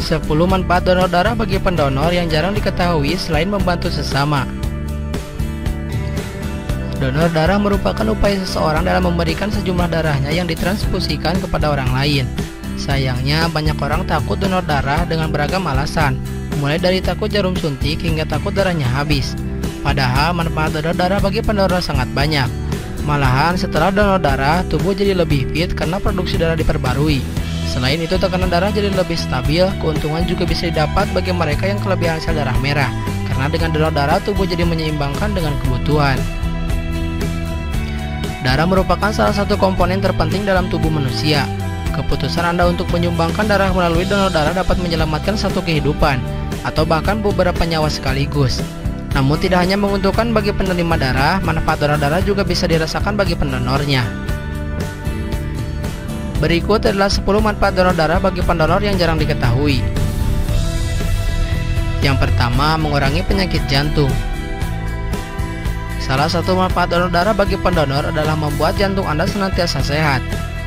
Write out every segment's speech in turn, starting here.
10 manfaat donor darah bagi pendonor yang jarang diketahui selain membantu sesama. Donor darah merupakan upaya seseorang dalam memberikan sejumlah darahnya yang ditransfusikan kepada orang lain. Sayangnya, banyak orang takut donor darah dengan beragam alasan, mulai dari takut jarum suntik hingga takut darahnya habis. Padahal manfaat donor darah bagi pendonor sangat banyak. Malahan setelah donor darah, tubuh jadi lebih fit karena produksi darah diperbarui. Selain itu, tekanan darah jadi lebih stabil. Keuntungan juga bisa didapat bagi mereka yang kelebihan sel darah merah, karena dengan donor darah tubuh jadi menyeimbangkan dengan kebutuhan. Darah merupakan salah satu komponen terpenting dalam tubuh manusia. Keputusan Anda untuk menyumbangkan darah melalui donor darah dapat menyelamatkan satu kehidupan, atau bahkan beberapa nyawa sekaligus. Namun tidak hanya menguntungkan bagi penerima darah, manfaat donor darah juga bisa dirasakan bagi pendonornya. Berikut adalah 10 manfaat donor darah bagi pendonor yang jarang diketahui. Yang pertama, mengurangi penyakit jantung. Salah satu manfaat donor darah bagi pendonor adalah membuat jantung Anda senantiasa sehat.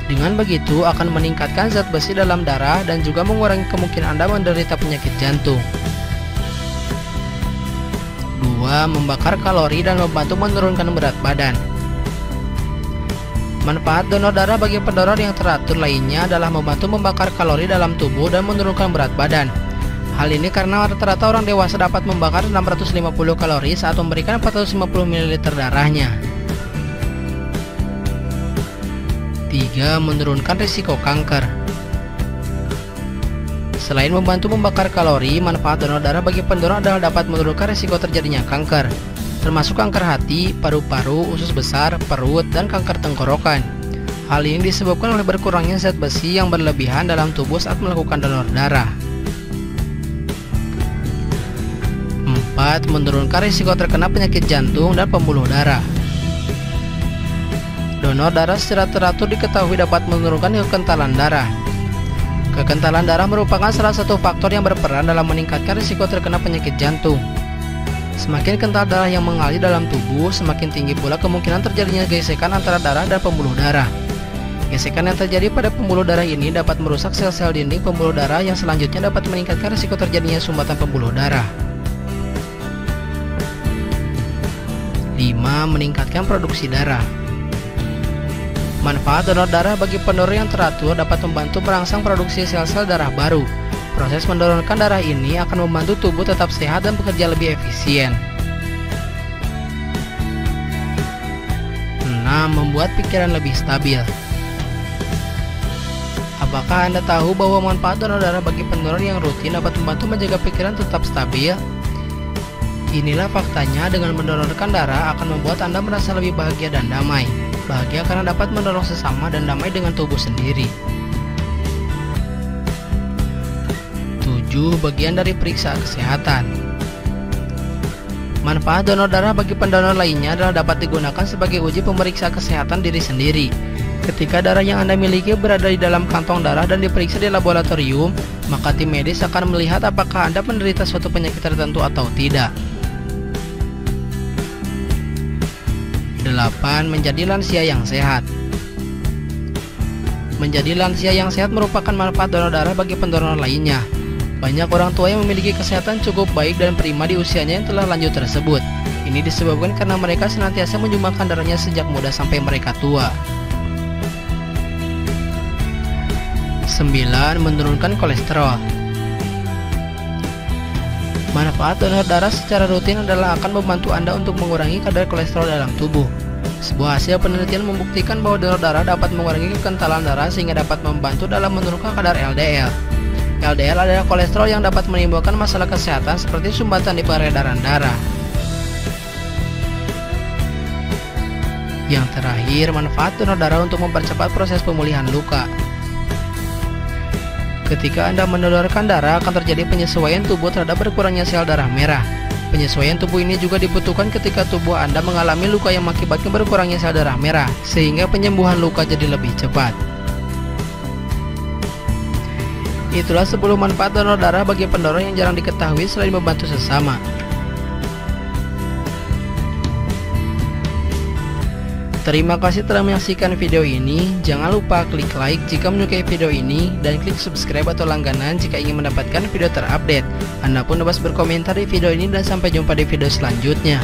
Dengan begitu akan meningkatkan zat besi dalam darah dan juga mengurangi kemungkinan Anda menderita penyakit jantung. 2. Membakar kalori dan membantu menurunkan berat badan. Manfaat donor darah bagi pendonor yang teratur lainnya adalah membantu membakar kalori dalam tubuh dan menurunkan berat badan. Hal ini karena rata-rata orang dewasa dapat membakar 650 kalori saat memberikan 450 ml darahnya. 3. Menurunkan risiko kanker. Selain membantu membakar kalori, manfaat donor darah bagi pendonor adalah dapat menurunkan risiko terjadinya kanker, termasuk kanker hati, paru-paru, usus besar, perut, dan kanker tenggorokan. Hal ini disebabkan oleh berkurangnya zat besi yang berlebihan dalam tubuh saat melakukan donor darah. 4. Menurunkan risiko terkena penyakit jantung dan pembuluh darah. Donor darah secara teratur diketahui dapat menurunkan kekentalan darah. Kekentalan darah merupakan salah satu faktor yang berperan dalam meningkatkan risiko terkena penyakit jantung. Semakin kental darah yang mengalir dalam tubuh, semakin tinggi pula kemungkinan terjadinya gesekan antara darah dan pembuluh darah. Gesekan yang terjadi pada pembuluh darah ini dapat merusak sel-sel dinding pembuluh darah yang selanjutnya dapat meningkatkan risiko terjadinya sumbatan pembuluh darah. 5. Meningkatkan produksi darah. Manfaat donor darah bagi pendonor yang teratur dapat membantu merangsang produksi sel-sel darah baru. Proses mendonorkan darah ini akan membantu tubuh tetap sehat dan bekerja lebih efisien. 6. Membuat pikiran lebih stabil. Apakah Anda tahu bahwa manfaat donor darah bagi pendonor yang rutin dapat membantu menjaga pikiran tetap stabil? Inilah faktanya, dengan mendonorkan darah akan membuat Anda merasa lebih bahagia dan damai. Bahagia karena dapat menolong sesama dan damai dengan tubuh sendiri. 7. Bagian dari periksa kesehatan. Manfaat donor darah bagi pendonor lainnya adalah dapat digunakan sebagai uji pemeriksa kesehatan diri sendiri. Ketika darah yang Anda miliki berada di dalam kantong darah dan diperiksa di laboratorium, maka tim medis akan melihat apakah Anda menderita suatu penyakit tertentu atau tidak. 8. Menjadi lansia yang sehat. Menjadi lansia yang sehat merupakan manfaat donor darah bagi pendonor lainnya. Banyak orang tua yang memiliki kesehatan cukup baik dan prima di usianya yang telah lanjut tersebut. Ini disebabkan karena mereka senantiasa menyumbangkan darahnya sejak muda sampai mereka tua. 9. Menurunkan kolesterol. Manfaat donor darah secara rutin adalah akan membantu Anda untuk mengurangi kadar kolesterol dalam tubuh. Sebuah hasil penelitian membuktikan bahwa donor darah dapat mengurangi kekentalan darah sehingga dapat membantu dalam menurunkan kadar LDL. LDL adalah kolesterol yang dapat menimbulkan masalah kesehatan seperti sumbatan di peredaran darah. Yang terakhir, manfaat donor darah untuk mempercepat proses pemulihan luka. Ketika Anda mendonorkan darah, akan terjadi penyesuaian tubuh terhadap berkurangnya sel darah merah. Penyesuaian tubuh ini juga dibutuhkan ketika tubuh Anda mengalami luka yang mengakibatkan berkurangnya sel darah merah, sehingga penyembuhan luka jadi lebih cepat. Itulah 10 manfaat donor darah bagi pendonor yang jarang diketahui selain membantu sesama. Terima kasih telah menyaksikan video ini. Jangan lupa klik like jika menyukai video ini dan klik subscribe atau langganan jika ingin mendapatkan video terupdate. Anda pun dapat berkomentar di video ini dan sampai jumpa di video selanjutnya.